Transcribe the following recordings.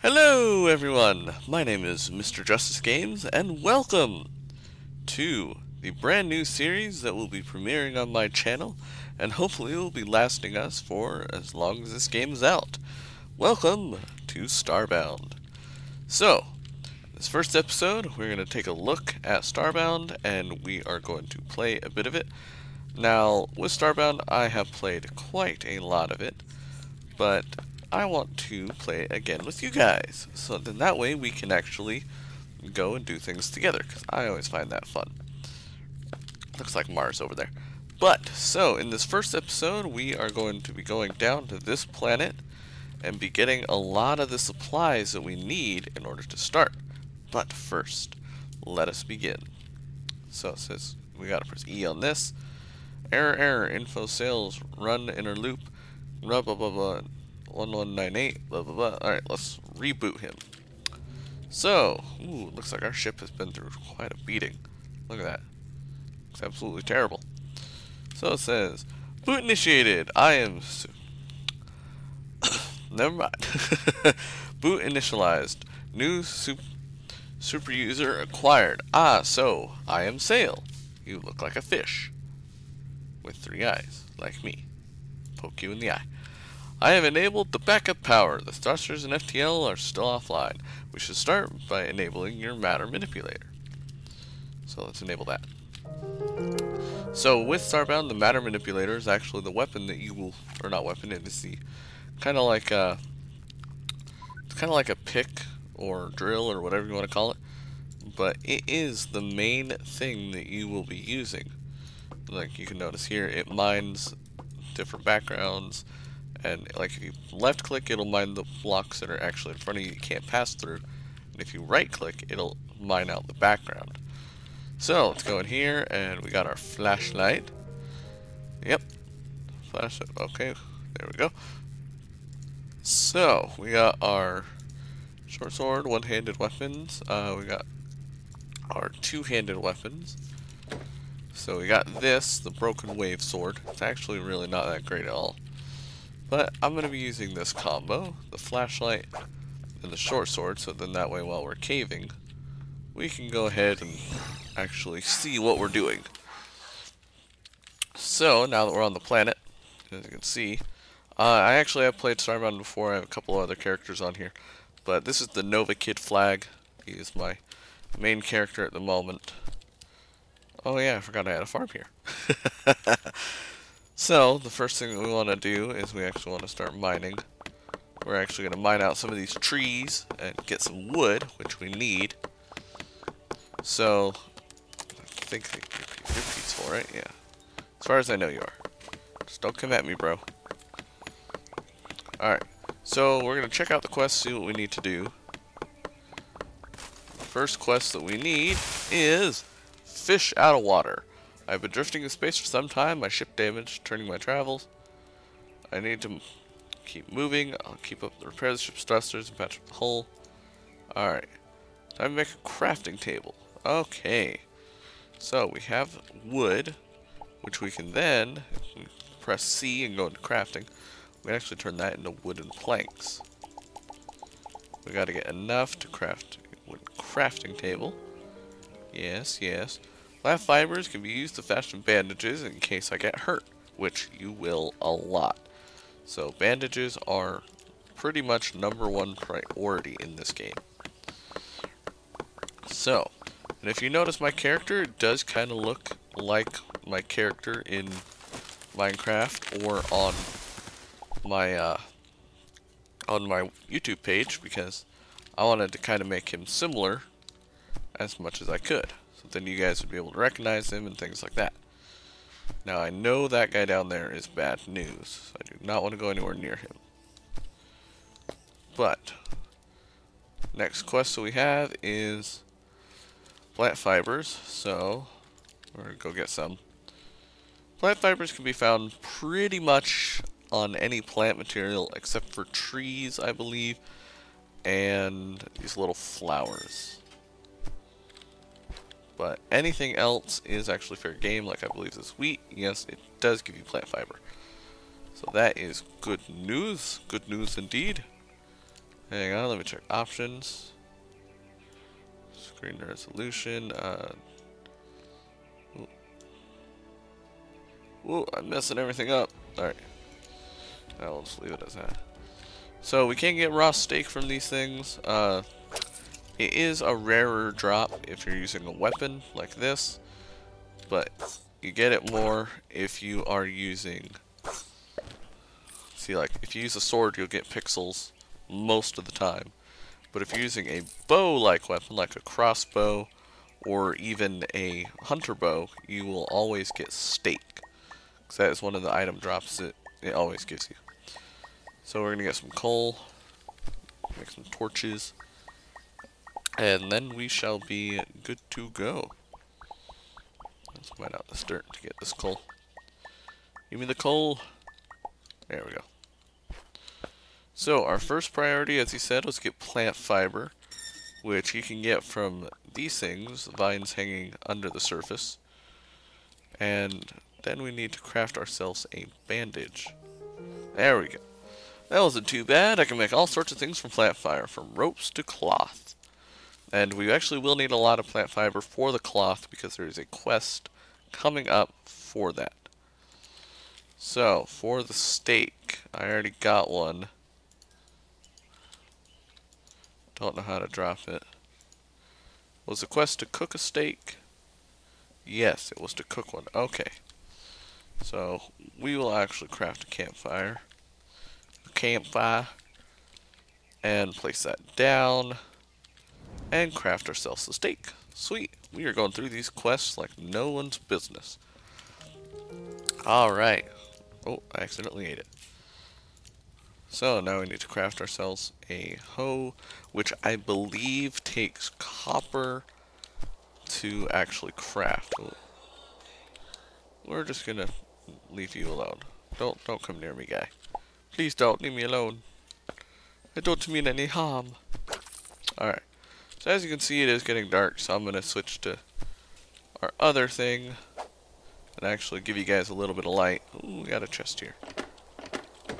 Hello everyone, my name is Mr. Justice Games and welcome to the brand new series that will be premiering on my channel and hopefully will be lasting us for as long as this game is out. Welcome to Starbound. So, this first episode we're going to take a look at Starbound and we are going to play a bit of it. Now, with Starbound I have played quite a lot of it, but I want to play it again with you guys, so then that way we can actually go and do things together, because I always find that fun. Looks like Mars over there. But, so, in this first episode, we are going to be going down to this planet and be getting a lot of the supplies that we need in order to start. But first, let us begin. So it says, we gotta press E on this. Error, info sales, run inner loop, blah blah blah blah. 1198, blah blah blah. Alright, let's reboot him. So, looks like our ship has been through quite a beating. Look at that. It's absolutely terrible. So it says, boot initiated. I am... Never mind. Boot initialized. New super user acquired. So, I am Sail. You look like a fish. With 3 eyes, like me. Poke you in the eye. I have enabled the backup power. The thrusters and FTL are still offline. We should start by enabling your matter manipulator. So let's enable that. So with Starbound, the matter manipulator is actually the weapon that you will, or not weapon, it is the kind of like a pick or drill or whatever you want to call it. But it is the main thing that you will be using. Like you can notice here, it mines different backgrounds. And like if you left click, it'll mine the blocks that are actually in front of you can't pass through. And if you right click, it'll mine out the background. So let's go in here and we got our flashlight. Yep. Flashlight. Okay. There we go. So we got our short sword, one-handed weapons. We got our two-handed weapons. So we got this, the broken wave sword. It's actually really not that great at all. But I'm going to be using this combo, the flashlight and the short sword, so then that way while we're caving, we can go ahead and actually see what we're doing. So, now that we're on the planet, as you can see, I actually have played Starbound before. I have a couple of other characters on here. But this is the Nova Kid flag. He is my main character at the moment. Oh yeah, I forgot I had a farm here. So, the first thing that we want to do is we actually want to start mining. We're actually going to mine out some of these trees and get some wood, which we need. So, I think you're peaceful, right? Yeah. As far as I know you are. Just don't come at me, bro. Alright. So, we're going to check out the quest, see what we need to do. The first quest that we need is fish out of water. I've been drifting in space for some time. My ship damaged, turning my travels. I need to keep moving. I'll keep up the repair the ship's thrusters and patch up the hull. Alright. Time to make a crafting table. Okay. So we have wood, which we can then, if we press C and go into crafting, we can actually turn that into wooden planks. We gotta get enough to craft a wooden crafting table. Yes, yes. Plant fibers can be used to fashion bandages in case I get hurt, which you will a lot. So bandages are pretty much #1 priority in this game. So, and if you notice my character, it does kind of look like my character in Minecraft or on my YouTube page, because I wanted to kind of make him similar as much as I could. So then you guys would be able to recognize him and things like that. Now I know that guy down there is bad news. So I do not want to go anywhere near him. But next quest that we have is plant fibers. So we're going to go get some. Plant fibers can be found pretty much on any plant material except for trees, I believe, and these little flowers. But anything else is actually fair game, like I believe this wheat. Yes, it does give you plant fiber. So that is good news indeed. Hang on, let me check options. Screen resolution. Ooh, I'm messing everything up. Alright. Now we'll just leave it as that. So we can't get raw steak from these things. It is a rarer drop if you're using a weapon like this, but you get it more if you are using, see, like if you use a sword you'll get pixels most of the time, but if you're using a bow-like weapon like a crossbow or even a hunter bow, you will always get steak, because that is one of the item drops that it always gives you. So we're gonna get some coal, make some torches, and then we shall be good to go. Let's mine out this dirt to get this coal. Give me the coal. There we go. So our first priority, as he said, was get plant fiber, which you can get from these things, vines hanging under the surface. And then we need to craft ourselves a bandage. There we go. That wasn't too bad. I can make all sorts of things from plant fiber, from ropes to cloth. And we actually will need a lot of plant fiber for the cloth because there is a quest coming up for that. So, for the steak, I already got one. Don't know how to drop it. Was the quest to cook a steak? Yes, it was to cook one. Okay. So, we will actually craft a campfire. And place that down. And craft ourselves a steak. Sweet. We are going through these quests like no one's business. Alright. Oh, I accidentally ate it. So now we need to craft ourselves a hoe, which I believe takes copper to actually craft. Ooh. We're just gonna leave you alone. Don't come near me, guy. Please don't leave me alone. I don't mean any harm. Alright. So as you can see, it is getting dark, so I'm going to switch to our other thing and actually give you guys a little bit of light. Ooh, we got a chest here.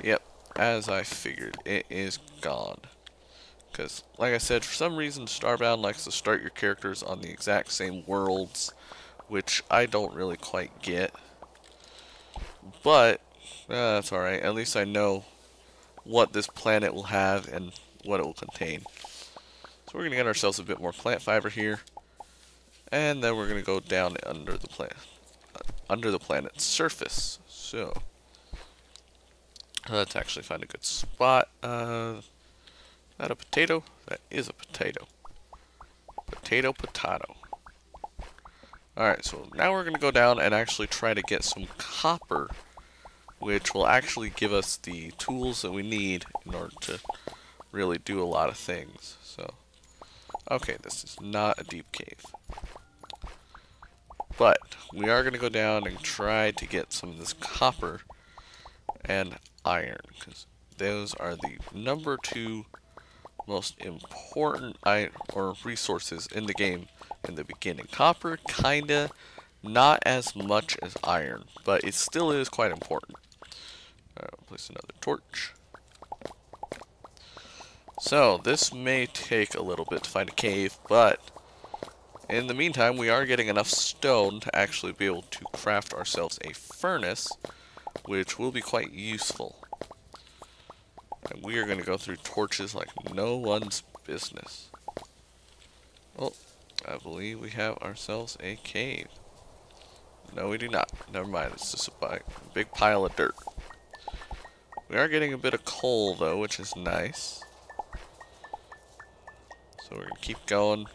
Yep, as I figured, it is gone. Because, like I said, for some reason, Starbound likes to start your characters on the exact same worlds, which I don't really quite get. But, that's alright. At least I know what this planet will have and what it will contain. So we're going to get ourselves a bit more plant fiber here, and then we're going to go down under the planet's surface. So let's actually find a good spot. Is that a potato? That is a potato. Potato. Alright, so now we're going to go down and actually try to get some copper, which will actually give us the tools that we need in order to really do a lot of things. So, okay, this is not a deep cave. But we are going to go down and try to get some of this copper and iron, because those are the number 2 most important resources in the game in the beginning. Copper, kinda, not as much as iron, but it still is quite important. Place another torch. So, this may take a little bit to find a cave, but in the meantime, we are getting enough stone to actually be able to craft ourselves a furnace, which will be quite useful. And we are going to go through torches like no one's business. Oh, I believe we have ourselves a cave. No, we do not. Never mind, it's just a big pile of dirt. We are getting a bit of coal, though, which is nice. So we're going to keep going.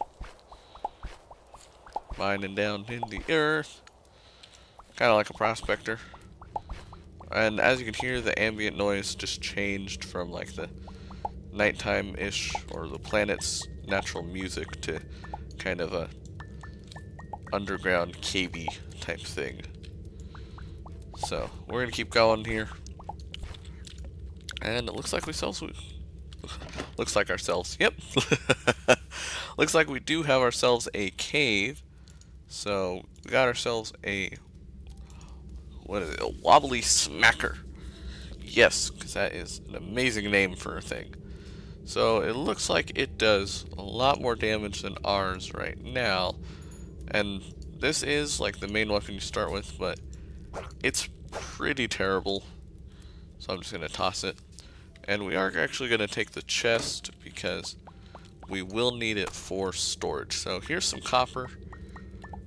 Mining down in the earth. Kind of like a prospector. And as you can hear, the ambient noise just changed from like the nighttime-ish, or the planet's natural music, to kind of a underground cavey type thing. So we're going to keep going here. And it looks like looks like ourselves. Yep. Looks like we do have ourselves a cave. So we got ourselves a, what is it? A wobbly smacker. Yes, because that is an amazing name for a thing. So it looks like it does a lot more damage than ours right now. And this is like the main weapon you start with, but it's pretty terrible. So I'm just going to toss it. And we are actually going to take the chest because we will need it for storage. So here's some copper.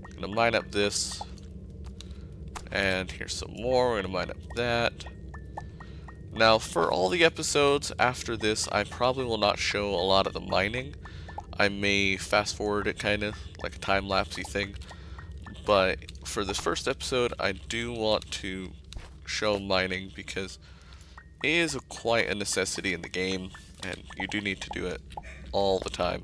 I'm going to mine up this. And here's some more. We're going to mine up that. Now, for all the episodes after this, I probably will not show a lot of the mining. I may fast forward it kind of, like a time-lapsey thing. But for this first episode, I do want to show mining because it is quite a necessity in the game, and you do need to do it all the time.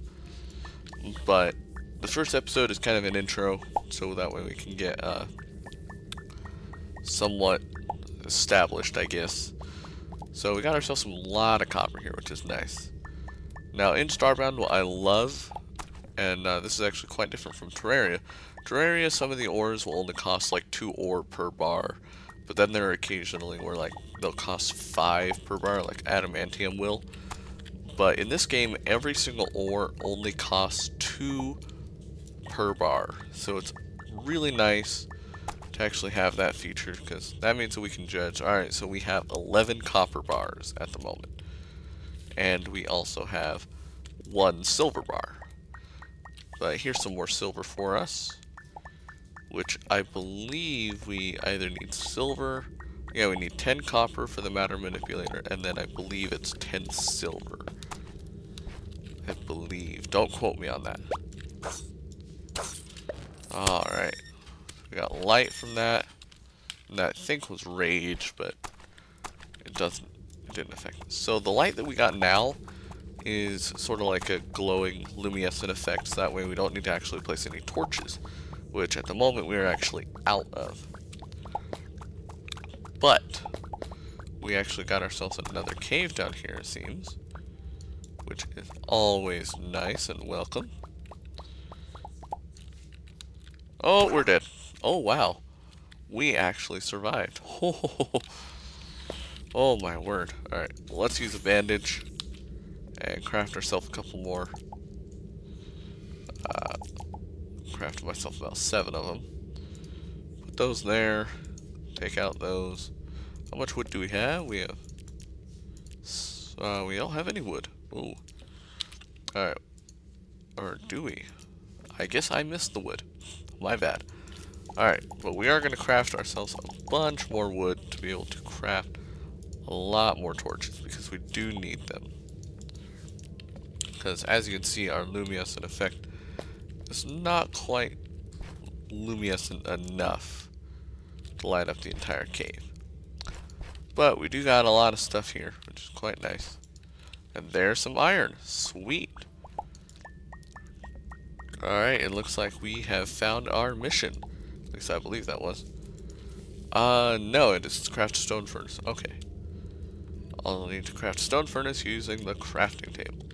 But the first episode is kind of an intro, so that way we can get somewhat established, I guess. So we got ourselves a lot of copper here, which is nice. Now in Starbound, what I love, and this is actually quite different from Terraria. Terraria, some of the ores will only cost like 2 ore per bar, but then there are occasionally where like they'll cost 5 per bar, like adamantium will. But in this game, every single ore only costs 2 per bar, so it's really nice to actually have that feature, because that means that we can judge. Alright, so we have 11 copper bars at the moment, and we also have 1 silver bar. But here's some more silver for us, which I believe we either need silver, yeah, we need 10 copper for the matter manipulator, and then I believe it's 10 silver. I believe, don't quote me on that. Alright. We got light from that, and that I think was rage, but it didn't affect us. So the light that we got now is sort of like a glowing luminescent effect, so that way we don't need to actually place any torches, which at the moment we are actually out of. But we actually got ourselves another cave down here, it seems, which is always nice and welcome. Oh, we're dead. Oh, wow. We actually survived. Oh, my word. Alright, well, let's use a bandage and craft ourselves a couple more. Crafted myself about 7 of them. Put those there. Take out those. How much wood do we have? We have... we don't have any wood. Ooh. Alright. Or do we? I guess I missed the wood. My bad. Alright, but we are going to craft ourselves a bunch more wood to be able to craft a lot more torches, because we do need them. Because as you can see, our luminescent effect is not quite luminescent enough to light up the entire cave. But we do got a lot of stuff here, which is quite nice. And there's some iron. Sweet. Alright, it looks like we have found our mission. At least I believe that was. No, it is craft a stone furnace. Okay. I'll need to craft a stone furnace using the crafting table.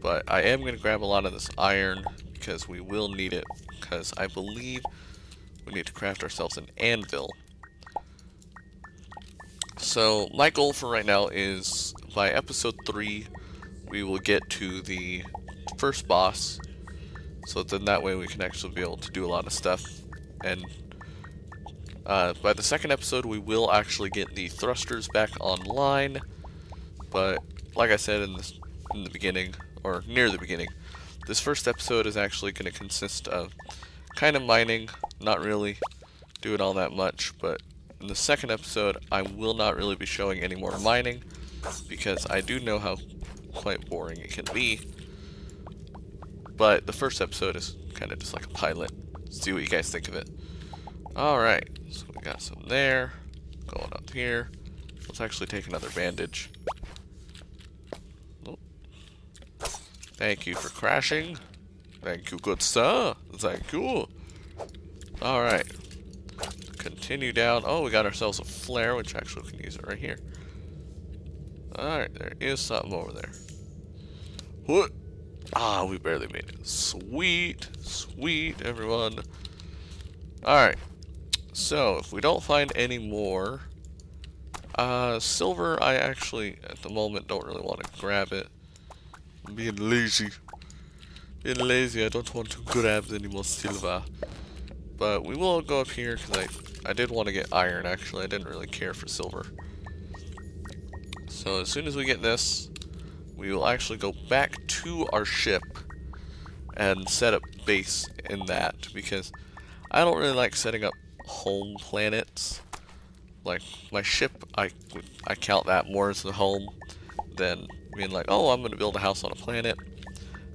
But I am going to grab a lot of this iron, because we will need it. Because I believe we need to craft ourselves an anvil. So, my goal for right now is, by episode 3, we will get to the first boss. So then that way we can actually be able to do a lot of stuff. And by the second episode we will actually get the thrusters back online. But like I said in the beginning, or near the beginning, this first episode is actually going to consist of kind of mining, not really doing all that much. But in the second episode I will not really be showing any more mining, because I do know how quite boring it can be. But the first episode is kind of just like a pilot. See what you guys think of it. Alright, so we got some there. Going up here. Let's actually take another bandage. Oh. Thank you for crashing. Thank you, good sir. Thank you. Alright. Continue down. Oh, we got ourselves a flare, which actually we can use it right here. Alright, there is something over there. What? Ah, we barely made it. Sweet, sweet, everyone. Alright, so if we don't find any more silver, I actually at the moment don't really want to grab it. I'm being lazy. Being lazy, I don't want to grab any more silver. But we will go up here because I did want to get iron actually. I didn't really care for silver. So as soon as we get this, we will actually go back to our ship and set up base in that, because I don't really like setting up home planets. Like my ship, I count that more as the home than being like, oh, I'm going to build a house on a planet,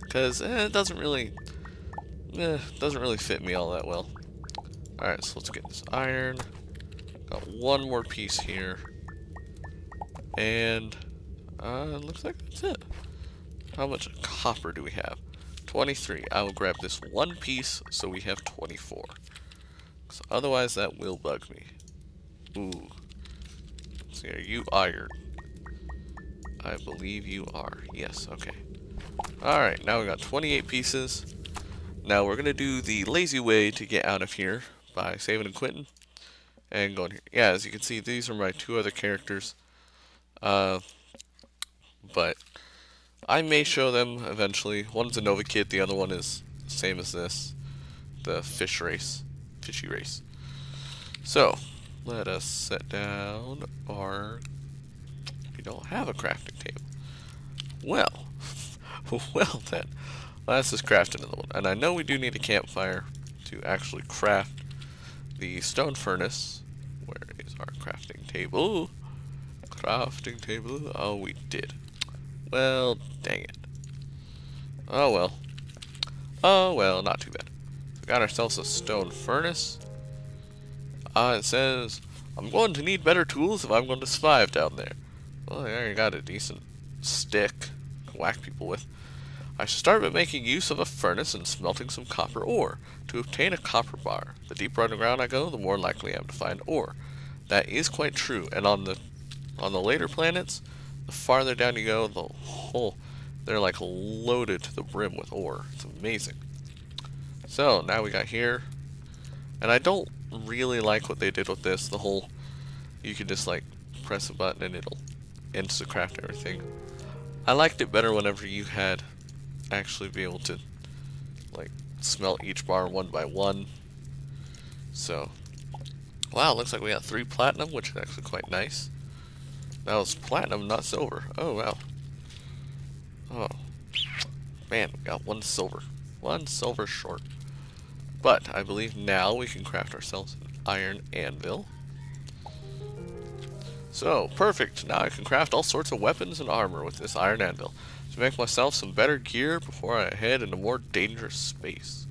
because it doesn't really fit me all that well. Alright, so let's get this iron. Got one more piece here. And looks like that's it. How much copper do we have? 23. I will grab this one piece so we have 24. So otherwise that will bug me. Ooh. Let's see, are you iron? I believe you are. Yes, okay. Alright, now we got 28 pieces. Now we're gonna do the lazy way to get out of here by saving and quitting and going here. Yeah, as you can see, these are my two other characters. But I may show them eventually. One's a Nova Kid, the other one is the same as this, the fishy race. So let us set down our. We don't have a crafting table. Well, well then, let's just craft another one. And I know we do need a campfire to actually craft the stone furnace. Where is our crafting table? Crafting table. Oh, we did. Well, dang it. Oh well. Oh well, not too bad. We got ourselves a stone furnace. It says, I'm going to need better tools if I'm going to survive down there. Well, I already got a decent stick to whack people with. I should start by making use of a furnace and smelting some copper ore to obtain a copper bar. The deeper underground I go, the more likely I am to find ore. That is quite true, and on the later planets, the farther down you go, they're like loaded to the brim with ore. It's amazing. So now we got here, and I don't really like what they did with this. The whole, you can just like press a button and it'll insta craft everything. I liked it better whenever you had actually be able to like smelt each bar one by one. So wow, looks like we got 3 platinum, which is actually quite nice. That was platinum, not silver. Oh wow. Oh man, we got 1 silver. 1 silver short. But I believe now we can craft ourselves an iron anvil. So perfect. Now I can craft all sorts of weapons and armor with this iron anvil to make myself some better gear before I head into more dangerous space.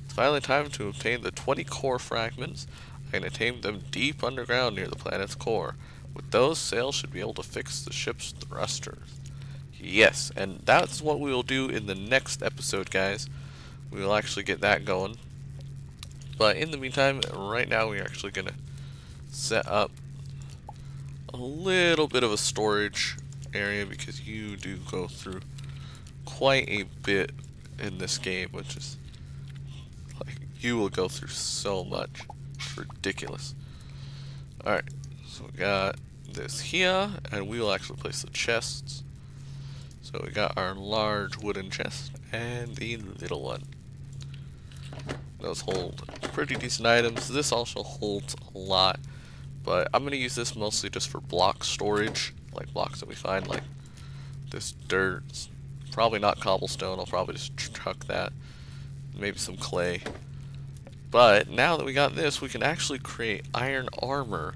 It's finally time to obtain the 20 core fragments. I can attain them deep underground near the planet's core. With those, sails should be able to fix the ship's thrusters. Yes, and that's what we will do in the next episode, guys. We will actually get that going. But in the meantime, right now we're actually going to set up a little bit of a storage area, because you do go through quite a bit in this game, which is like, you will go through so much. It's ridiculous. Alright, so we got this here, and we will actually place the chests. So we got our large wooden chest and the little one. Those hold pretty decent items. This also holds a lot, but I'm going to use this mostly just for block storage, like blocks that we find, like this dirt. It's probably not cobblestone. I'll probably just chuck that. Maybe some clay. But now that we got this, we can actually create iron armor,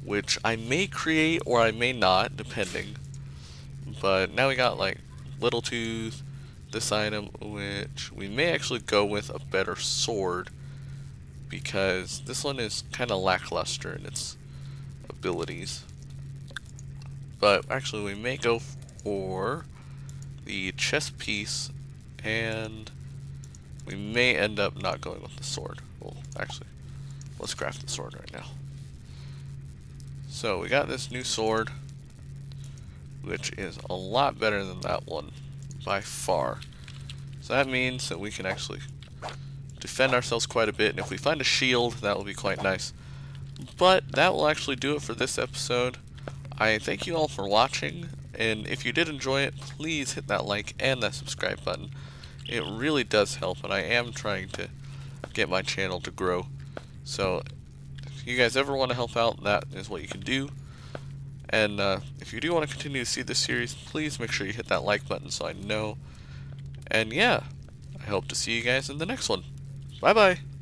which I may create or I may not, depending. But now we got like little tooth, this item, which we may actually go with a better sword, because this one is kind of lackluster in its abilities. But actually we may go for the chest piece, and we may end up not going with the sword. Well, actually, let's craft the sword right now. So we got this new sword, which is a lot better than that one by far. So that means that we can actually defend ourselves quite a bit, and if we find a shield, that will be quite nice. But that will actually do it for this episode. I thank you all for watching. And if you did enjoy it, please hit that like and that subscribe button. It really does help, and I am trying to get my channel to grow. So if you guys ever want to help out, that is what you can do. And if you do want to continue to see this series, please make sure you hit that like button so I know. And yeah, I hope to see you guys in the next one. Bye bye.